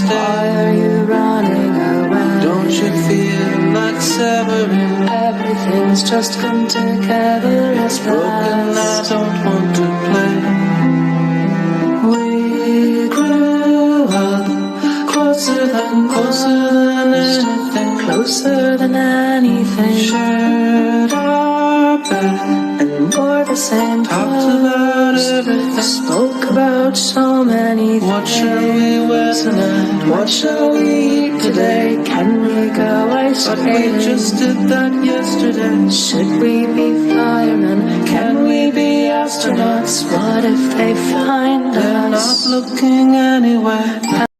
stay? Why are you running away? Don't you feel like severing? Everything's just come together as Broken, I fast. don't want to play. We grew up closer than anything, closer than anything. shared our bed, And wore the same talked about clothes. everything. Spoke about so many things. What shall we wear tonight? What shall we eat today? Can we go ice But we skating? just did that yesterday. Should we be firemen? Can we be astronauts? What if they find They're not us? looking anywhere.